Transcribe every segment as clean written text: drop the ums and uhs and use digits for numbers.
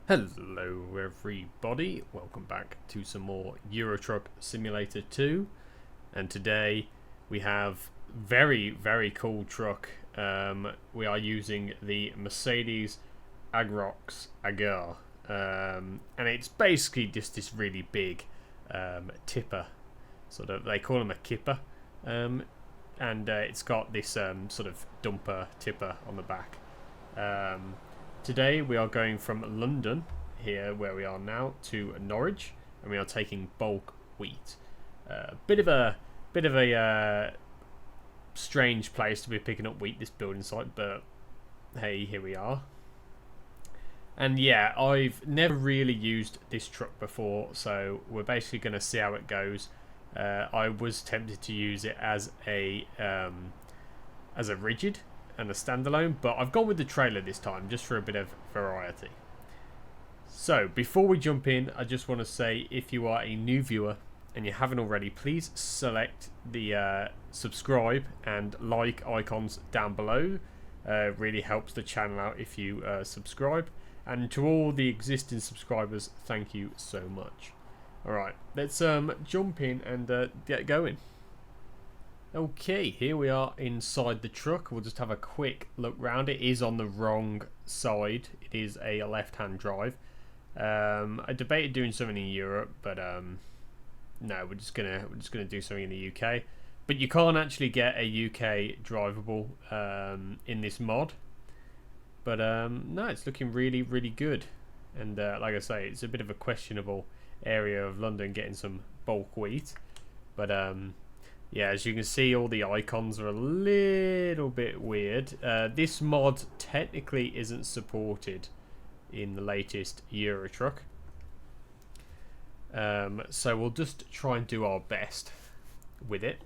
Hello everybody, welcome back to some more Euro Truck Simulator 2, and today we have very cool truck. We are using the Mercedes Arocs Agrar, and it's basically just this really big tipper, sort of, they call him a Kipper, and it's got this sort of dumper tipper on the back. Today we are going from London, here where we are now, to Norwich, and we are taking bulk wheat. Bit of a strange place to be picking up wheat, this building site, but hey, here we are. And yeah, I've never really used this truck before, so we're basically going to see how it goes. I was tempted to use it as a rigid and a standalone, but I've gone with the trailer this time just for a bit of variety. So before we jump in, I just want to say, if you are a new viewer and you haven't already, please select the subscribe and like icons down below. Really helps the channel out if you subscribe, and to all the existing subscribers, thank you so much. Alright, let's jump in and get going. Okay, here we are inside the truck. We'll just have a quick look round. It is on the wrong side. It is a left-hand drive. I debated doing something in Europe, but no, we're just gonna do something in the UK. But you can't actually get a UK drivable in this mod. But no, it's looking really good. And like I say, it's a bit of a questionable area of London getting some bulk wheat. But yeah, as you can see, all the icons are a little bit weird. This mod technically isn't supported in the latest Euro Truck. So we'll just try and do our best with it.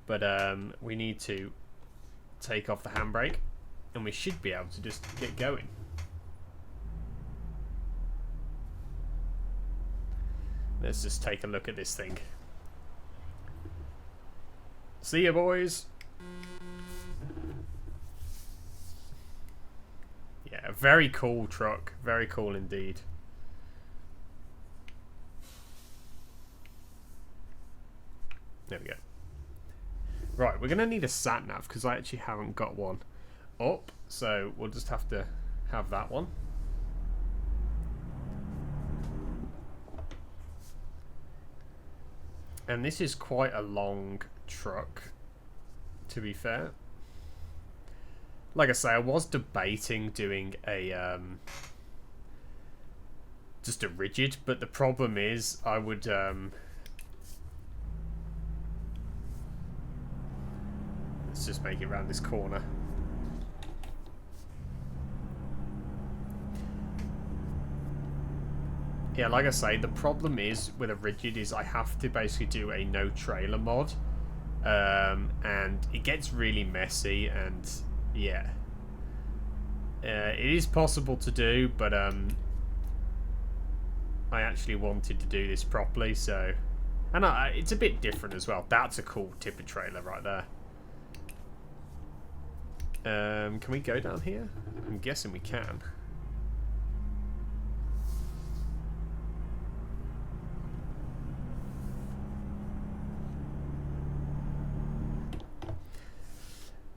But we need to take off the handbrake, and we should be able to just get going. Let's just take a look at this thing. See ya, boys. Yeah, very cool truck. Very cool indeed. There we go. Right, we're going to need a sat-nav because I actually haven't got one up. So we'll just have to have that one. And this is quite a long truck, to be fair. Like I say, I was debating doing a just a rigid, but the problem is I would let's just make it around this corner. Yeah, like I say, the problem is with a rigid is I have to basically do a no trailer mod, and it gets really messy, and yeah, it is possible to do, but I actually wanted to do this properly, so, and it's a bit different as well. That's a cool tipper trailer right there. Can we go down here? I'm guessing we can.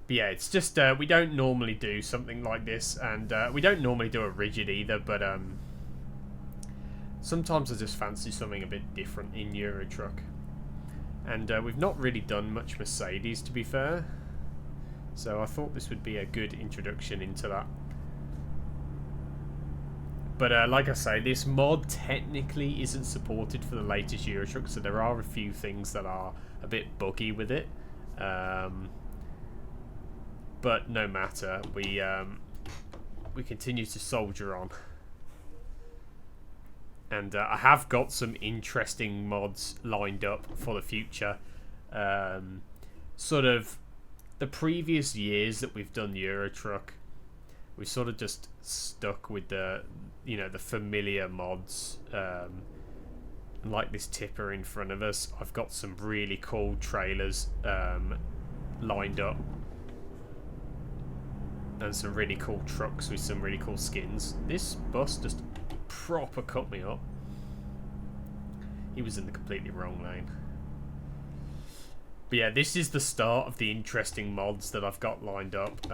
But yeah, it's just we don't normally do something like this, and we don't normally do a rigid either, but sometimes I just fancy something a bit different in Euro Truck. And we've not really done much Mercedes, to be fair, so I thought this would be a good introduction into that. But like I say, this mod technically isn't supported for the latest Euro Truck, so there are a few things that are a bit buggy with it. But no matter, we continue to soldier on, and I have got some interesting mods lined up for the future. Sort of the previous years that we've done Euro Truck, we sort of just stuck with the the familiar mods. Like this tipper in front of us, I've got some really cool trailers lined up. and some really cool trucks with some really cool skins. This bus just proper cut me up. He was in the completely wrong lane. But yeah, this is the start of the interesting mods that I've got lined up.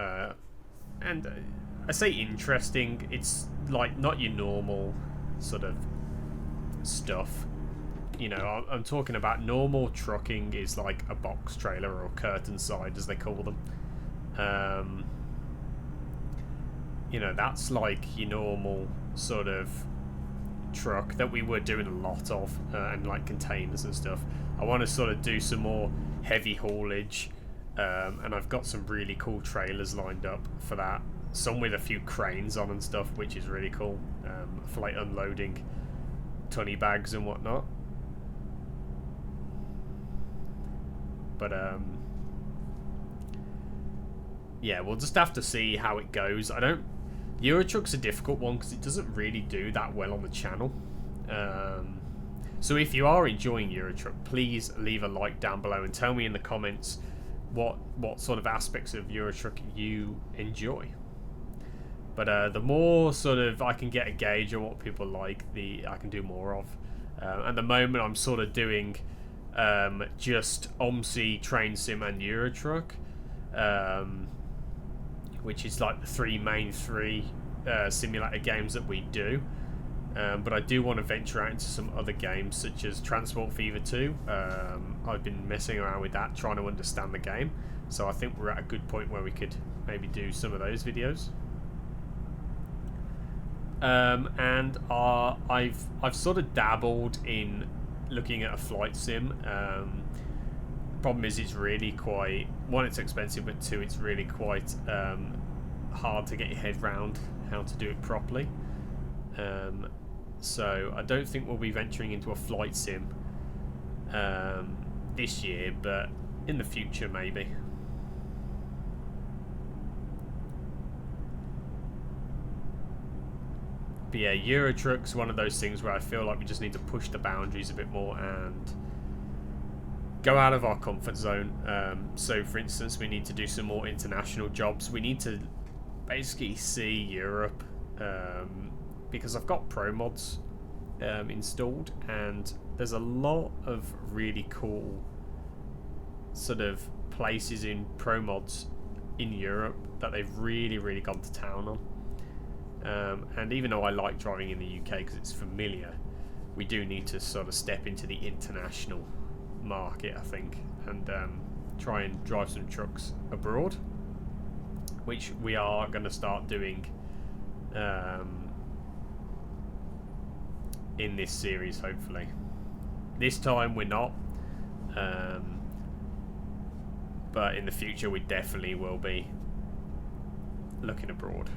And I say interesting, it's like not your normal sort of stuff. You know, I'm talking about normal trucking is like a box trailer or curtain side as they call them. You know, that's like your normal sort of truck that we were doing a lot of, and like containers and stuff. I want to sort of do some more heavy haulage, and I've got some really cool trailers lined up for that. Some with a few cranes on and stuff, which is really cool, for like unloading tunny bags and whatnot. But yeah, we'll just have to see how it goes. Euro Truck's a difficult one because it doesn't really do that well on the channel. So if you are enjoying Euro Truck, please leave a like down below and tell me in the comments what sort of aspects of Euro Truck you enjoy. But the more sort of I can get a gauge on what people like, I can do more of. At the moment, I'm sort of doing just OMSI, Train Sim, and Euro Truck, which is like the main three simulator games that we do. But I do want to venture out into some other games, such as Transport Fever 2. I've been messing around with that, trying to understand the game. So I think we're at a good point where we could maybe do some of those videos. And I've sort of dabbled in looking at a flight sim. Problem is, it's really quite, one, it's expensive, but two, it's really quite hard to get your head round how to do it properly. So I don't think we'll be venturing into a flight sim this year, but in the future maybe. But yeah, Euro Truck's one of those things where I feel like we just need to push the boundaries a bit more and go out of our comfort zone. So for instance, we need to do some more international jobs. We need to basically see Europe, because I've got promods installed, and there's a lot of really cool sort of places in promods in Europe that they've really gone to town on. And even though I like driving in the UK because it's familiar, we do need to sort of step into the international market, I think, and try and drive some trucks abroad, which we are going to start doing in this series, hopefully. This time we're not, but in the future we definitely will be looking abroad.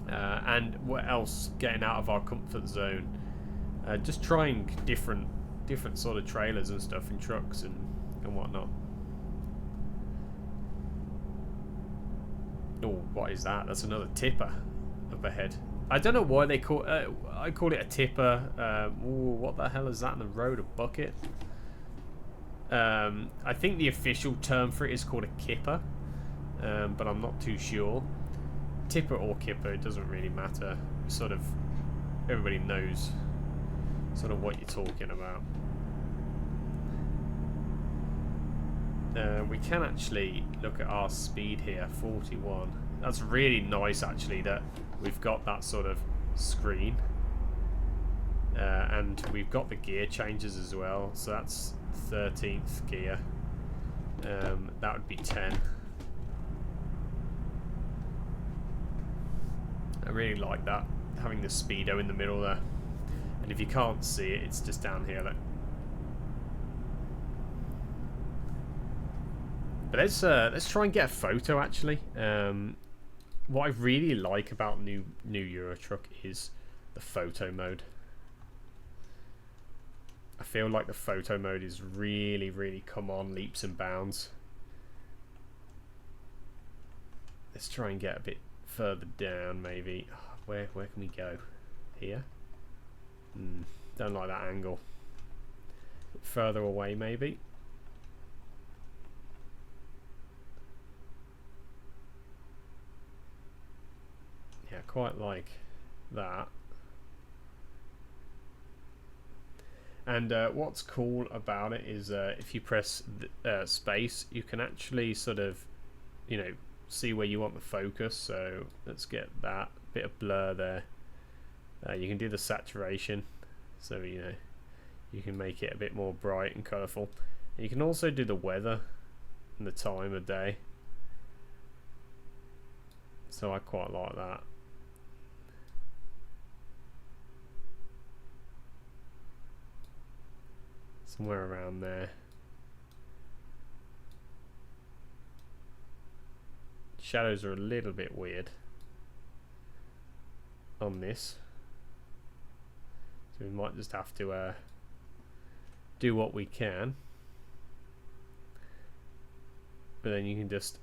And what else? Getting out of our comfort zone, just trying different sort of trailers and stuff, and trucks and whatnot. Oh, what is that? That's another tipper up ahead. I don't know why they call I call it a tipper. Ooh, what the hell is that in the road? A bucket? I think the official term for it is called a kipper, but I'm not too sure. Tipper or kipper, it doesn't really matter. Sort of, everybody knows sort of what you're talking about. We can actually look at our speed here, 41. That's really nice, actually, that we've got that sort of screen. And we've got the gear changes as well. So that's 13th gear. That would be 10. I really like that, having the speedo in the middle there. And if you can't see it, it's just down here. Look. But let's try and get a photo, actually. What I really like about new Euro Truck is the photo mode. I feel like the photo mode is really come on leaps and bounds. Let's try and get a bit further down, maybe. Where can we go? Here? Don't like that angle. A bit further away, maybe. quite like that. And what's cool about it is if you press space, you can actually sort of, you know, see where you want the focus. So let's get that bit of blur there. You can do the saturation, so you know, you can make it a bit more bright and colourful. And you can also do the weather and the time of day. So I quite like that. Somewhere around there. Shadows are a little bit weird on this, so we might just have to do what we can. But then you can just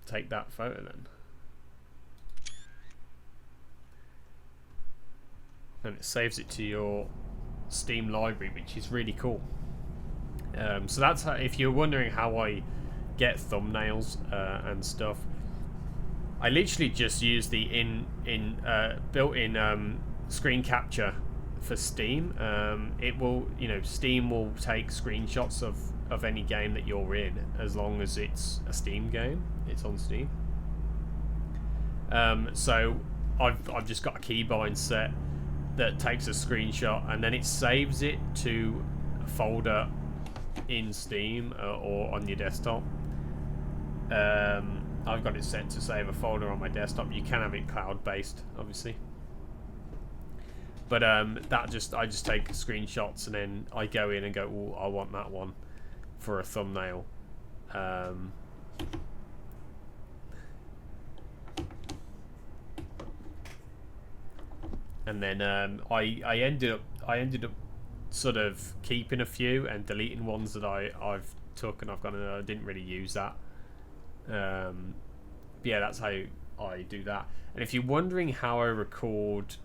take that photo then, and it saves it to your Steam library, which is really cool. So that's how, if you're wondering how I get thumbnails and stuff, I literally just use the built-in screen capture for Steam. It will, you know, Steam will take screenshots of any game that you're in, as long as it's a Steam game. It's on Steam. So I've just got a keybind set that takes a screenshot, and then it saves it to a folder in Steam or on your desktop. I've got it set to save a folder on my desktop. You can have it cloud-based, obviously. But I just take screenshots, and then I go in and go, "Oh, I want that one for a thumbnail." And then I ended up sort of keeping a few and deleting ones that I've took and I've gone, I didn't really use that. Yeah, that's how I do that. And if you're wondering how I record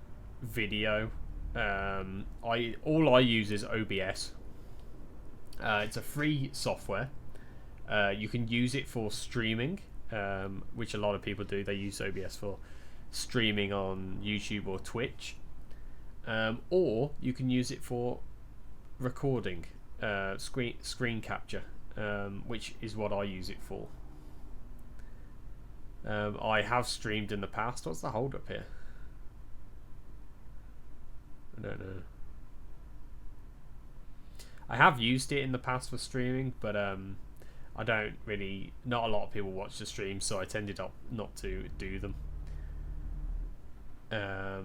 video, all I use is OBS. It's a free software. You can use it for streaming, which a lot of people do. They use OBS for streaming on YouTube or Twitch, or you can use it for recording, screen capture, which is what I use it for. I have streamed in the past. What's the hold up here? I don't know. I have used it in the past for streaming, but I don't really. Not a lot of people watch the stream, so I tended not to do them. I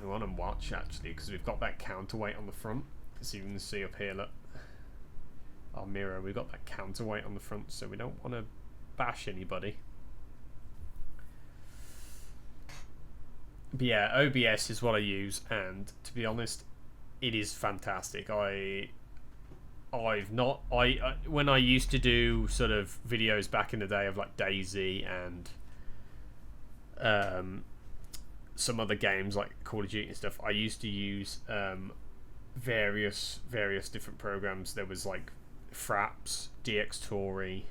want to watch actually, because we've got that counterweight on the front. So you can see up here, look, our mirror. We've got that counterweight on the front, so we don't want to bash anybody. But yeah, OBS is what I use, and to be honest, it is fantastic. When I used to do sort of videos back in the day of like DayZ and some other games like Call of Duty and stuff, I used to use various different programs. There was like Fraps, DxTory.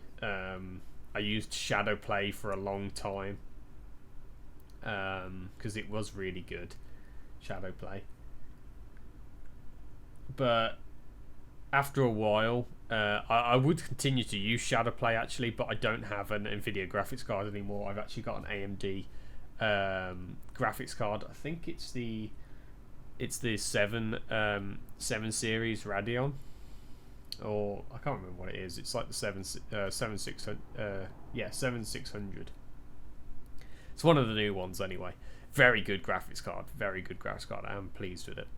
I used Shadowplay for a long time because it was really good, Shadowplay. But after a while, I would continue to use Shadowplay actually, but I don't have an NVIDIA graphics card anymore. I've actually got an AMD graphics card. I think it's the 7 series Radeon, or I can't remember what it is. It's like the 7600. It's one of the new ones anyway. Very good graphics card. Very good graphics card. I'm pleased with it.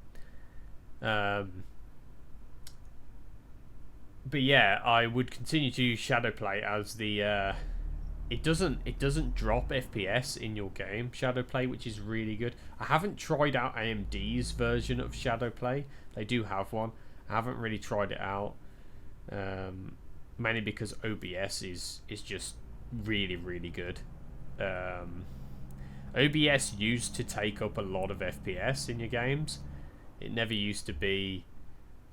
But yeah, I would continue to use Shadowplay as the it doesn't drop FPS in your game, Shadowplay, which is really good. I haven't tried out AMD's version of Shadowplay. They do have one. I haven't really tried it out, mainly because OBS is just really good. OBS used to take up a lot of FPS in your games. It never used to be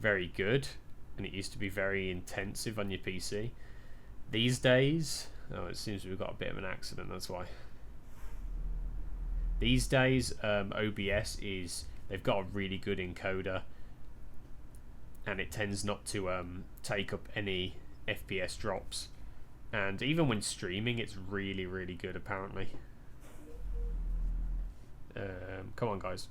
very good, and it used to be very intensive on your PC. These days, oh, it seems we've got a bit of an accident, that's why. These days, OBS they've got a really good encoder, and it tends not to take up any FPS drops. And even when streaming, it's really, really good, apparently. Come on, guys.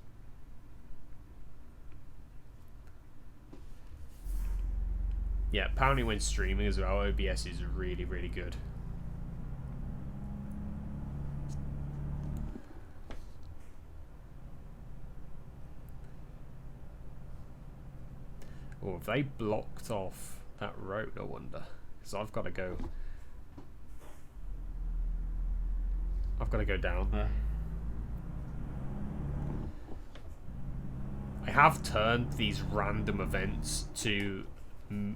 Yeah, apparently when streaming as well, OBS is really, really good. Oh, have they blocked off that road, I wonder? Because I've got to go... I've got to go down there. I have turned these random events to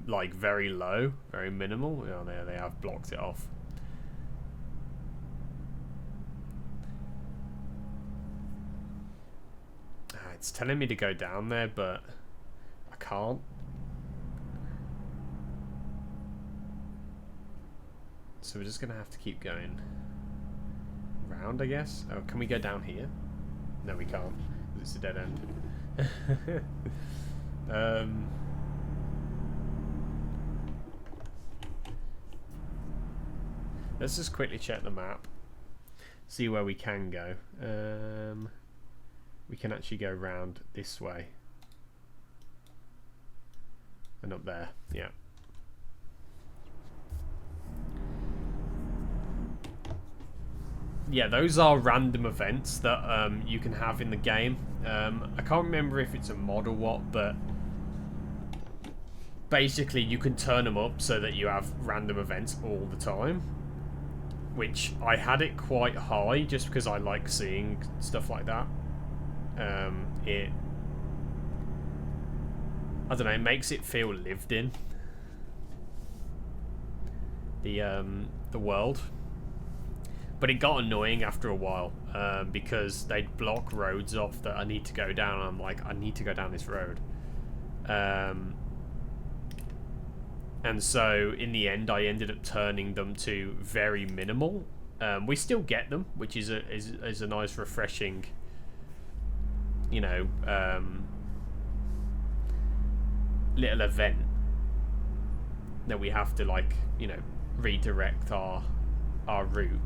like very low, very minimal. Oh, there they have blocked it off. It's telling me to go down there, but I can't. So we're just gonna have to keep going round, I guess. Oh, can we go down here? No, we can't. It's a dead end. Let's just quickly check the map, see where we can go. We can actually go round this way and up there. Yeah. Yeah, those are random events that you can have in the game. I can't remember if it's a mod or what, but basically you can turn them up so that you have random events all the time. Which I had it quite high just because I like seeing stuff like that. I don't know, it makes it feel lived in. The world. But it got annoying after a while because they'd block roads off that I need to go down, and I'm like, I need to go down this road. And so in the end, I ended up turning them to very minimal. We still get them, which is a nice, refreshing, you know, little event that we have to, like, you know, redirect our route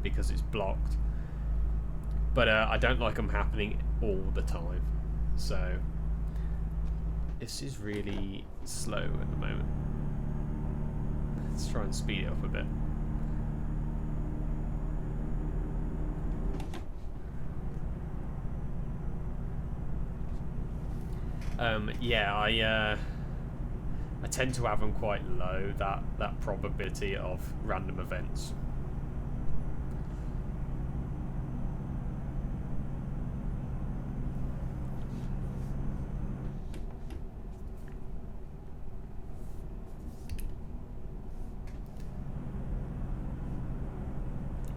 because it's blocked. But I don't like them happening all the time. So this is really slow at the moment. Let's try and speed it up a bit. Yeah, I tend to have them quite low, that probability of random events.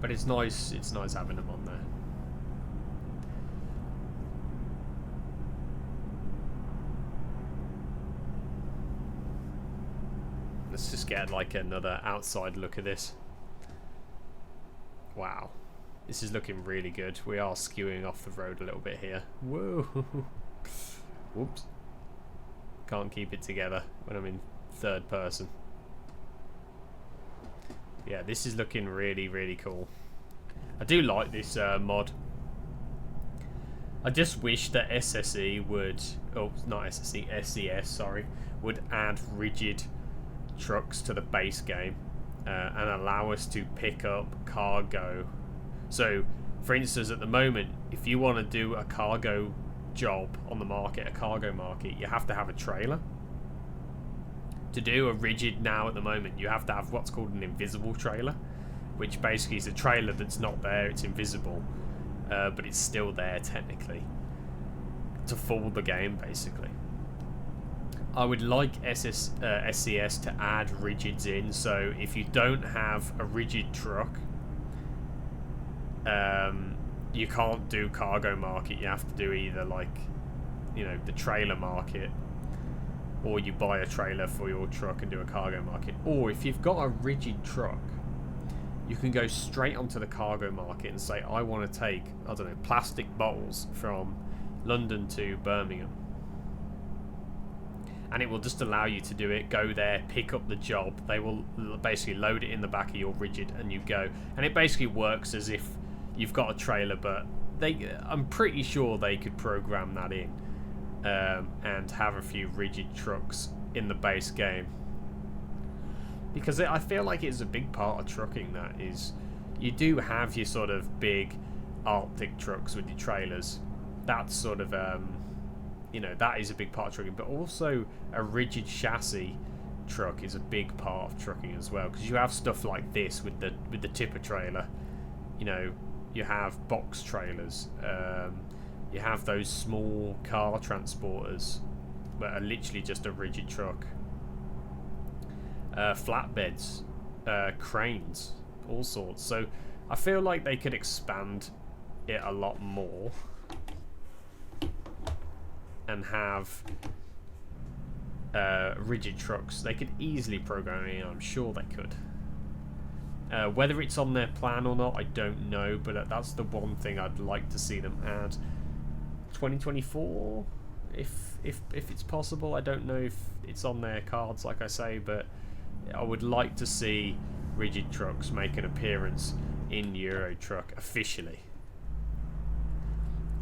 But it's nice having them on there. Let's just get like another outside look at this. Wow. This is looking really good. We are skewing off the road a little bit here. Whoa. Whoops. Can't keep it together when I'm in third person. Yeah, this is looking really, really cool. I do like this mod. I just wish that SSE would, oh, not SSE, SCS, sorry, would add rigid trucks to the base game and allow us to pick up cargo. So, for instance, at the moment, if you want to do a cargo job on the market, a cargo market, you have to have a trailer. To do a rigid now at the moment, you have to have what's called an invisible trailer, which basically is a trailer that's not there, it's invisible, but it's still there technically, to fool the game basically. I would like SCS to add rigids in, so if you don't have a rigid truck, you can't do cargo market, you have to do either, like, you know, the trailer market, or you buy a trailer for your truck and do a cargo market. Or if you've got a rigid truck, you can go straight onto the cargo market and say, I want to take, I don't know, plastic bottles from London to Birmingham. And it will just allow you to do it, go there, pick up the job. They will basically load it in the back of your rigid and you go. And it basically works as if you've got a trailer, but I'm pretty sure they could program that in and have a few rigid trucks in the base game. Because I feel like it's a big part of trucking, that is, you do have your sort of big Arctic trucks with your trailers. That's sort of, you know, that is a big part of trucking. But also a rigid chassis truck is a big part of trucking as well. Because you have stuff like this with the tipper trailer. You know, you have box trailers. You have those small car transporters that are literally just a rigid truck. Flatbeds, cranes, all sorts. So I feel like they could expand it a lot more and have rigid trucks. They could easily program it in, I'm sure they could. Whether it's on their plan or not, I don't know, but that's the one thing I'd like to see them add. 2024, if it's possible. I don't know if it's on their cards, like I say, but I would like to see rigid trucks make an appearance in Euro Truck officially.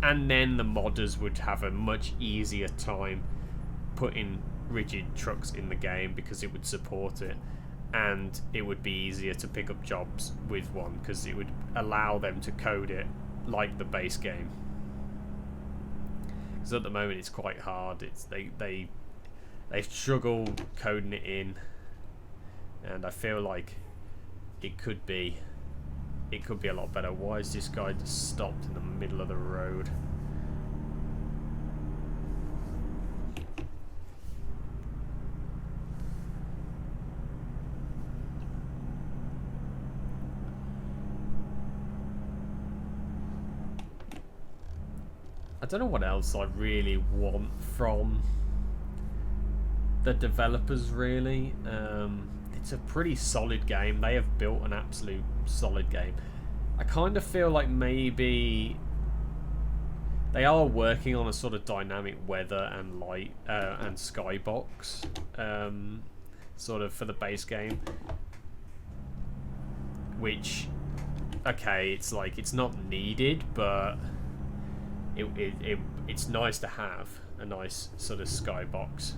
And then the modders would have a much easier time putting rigid trucks in the game because it would support it, and it would be easier to pick up jobs with one because it would allow them to code it like the base game. Because at the moment it's quite hard. They struggle coding it in. And I feel like it could be a lot better. Why is this guy just stopped in the middle of the road? I don't know what else I really want from the developers, really. It's a pretty solid game. They have built an absolute solid game. I kind of feel like maybe they are working on a sort of dynamic weather and light and skybox sort of for the base game, which, okay, it's like it's not needed, but it's nice to have a nice sort of skybox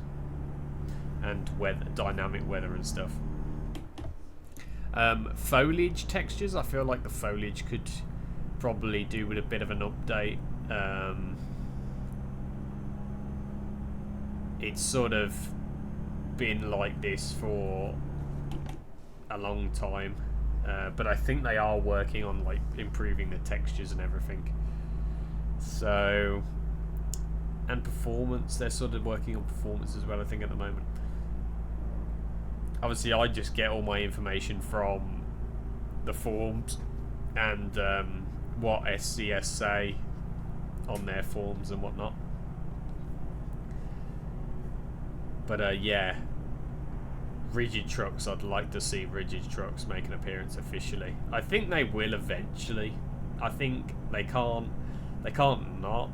and weather, dynamic weather and stuff. Foliage textures, I feel like the foliage could probably do with a bit of an update. It's sort of been like this for a long time, but I think they are working on like improving the textures and everything. So, and performance, they're sort of working on performance as well, I think, at the moment. Obviously, I just get all my information from the forums and what SCS say on their forums and whatnot. But yeah, rigid trucks, I'd like to see rigid trucks make an appearance officially. I think they will eventually. I think they can't not,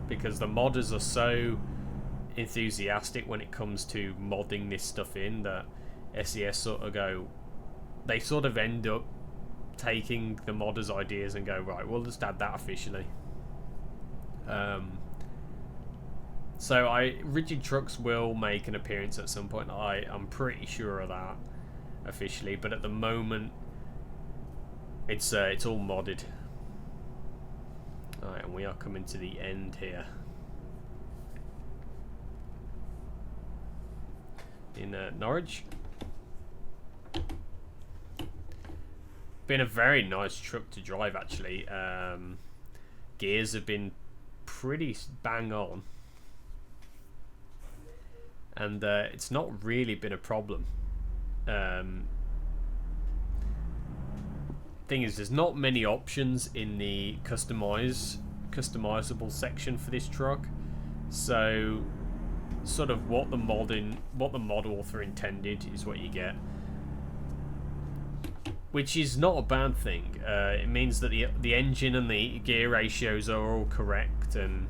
because the modders are so enthusiastic when it comes to modding this stuff in that SES sort of end up taking the modders' ideas and go, right, we'll just add that officially. So rigid trucks will make an appearance at some point. I'm pretty sure of that officially, but at the moment it's all modded. Alright, and we are coming to the end here. In Norwich. Been a very nice truck to drive, actually. Gears have been pretty bang on. And it's not really been a problem. Thing is, there's not many options in the customizable section for this truck, so sort of what the mod author intended is what you get. which is not a bad thing. It means that the engine and the gear ratios are all correct, and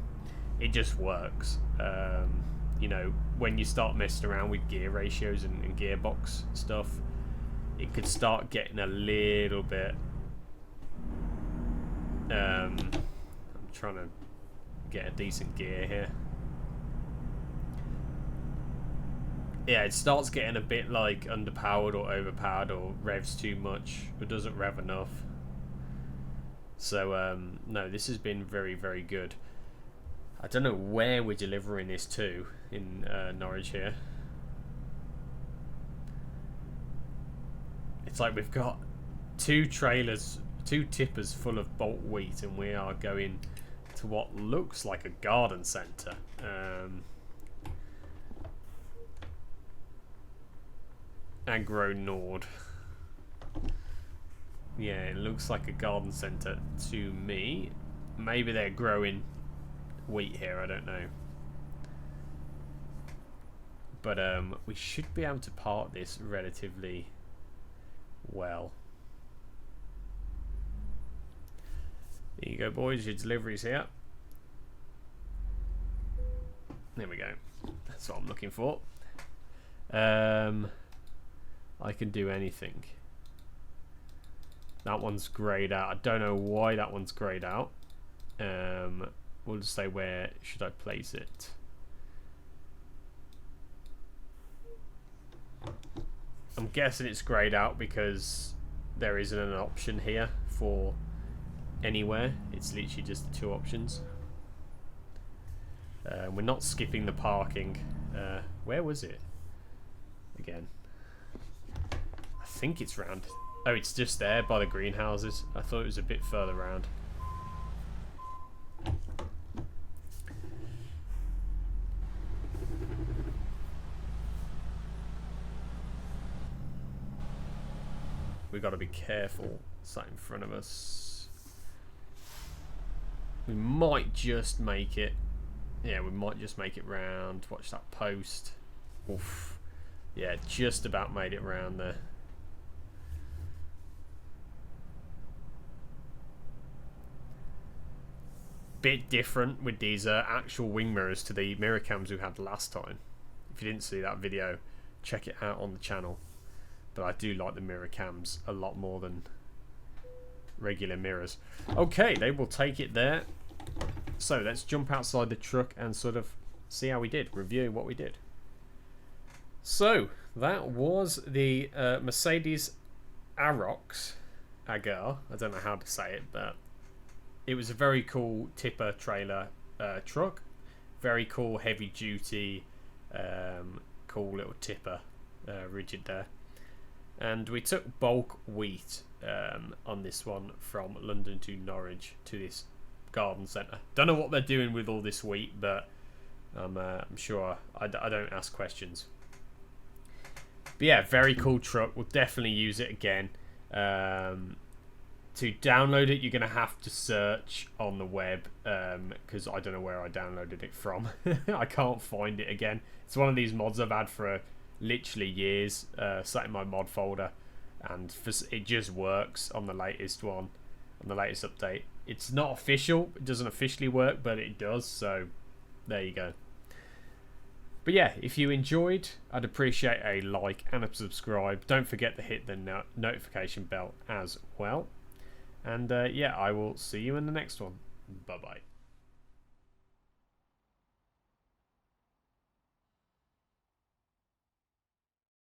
it just works. You know, when you start messing around with gear ratios and gearbox stuff, it could start getting a little bit. I'm trying to get a decent gear here. Yeah, it starts getting a bit like underpowered or overpowered, or revs too much or doesn't rev enough. So no, this has been very, very good. I don't know where we're delivering this to in Norwich here. It's like we've got 2 trailers, 2 tippers full of bulk wheat, and we are going to what looks like a garden centre. Agro Nord. Yeah, it looks like a garden centre to me. Maybe they're growing wheat here, I don't know. But we should be able to park this relatively well. There you go, boys, your delivery's here. There we go. That's what I'm looking for. I can do anything. That one's greyed out. I don't know why that one's greyed out. We'll just say, where should I place it? I'm guessing it's greyed out because there isn't an option here for anywhere. It's literally just the 2 options. We're not skipping the parking. Where was it? Again. I think it's round. Oh, it's just there by the greenhouses. I thought it was a bit further round. We've got to be careful. Sat in front of us. We might just make it. Yeah, we might just make it round. Watch that post. Oof. Yeah, just about made it round there. Bit different with these actual wing mirrors to the mirror cams we had last time. If you didn't see that video, check it out on the channel. But I do like the mirror cams a lot more than regular mirrors. Okay, they will take it there. So let's jump outside the truck and sort of see how we did, review what we did. So that was the Mercedes Arocs Agrar. I don't know how to say it, but it was a very cool tipper trailer truck. Very cool, heavy duty, cool little tipper, rigid there. And we took bulk wheat on this one from London to Norwich to this garden centre. Don't know what they're doing with all this wheat, but I'm sure I don't ask questions. But yeah, very cool truck. We'll definitely use it again. To download it, you're going to have to search on the web, because I don't know where I downloaded it from. I can't find it again. It's one of these mods I've had for literally years, sat in my mod folder, and it just works on the latest one, on the latest update. It's not official, it doesn't officially work, but it does, so there you go. But yeah, if you enjoyed, I'd appreciate a like and a subscribe. Don't forget to hit the notification bell as well. And yeah, I will see you in the next one. Bye bye.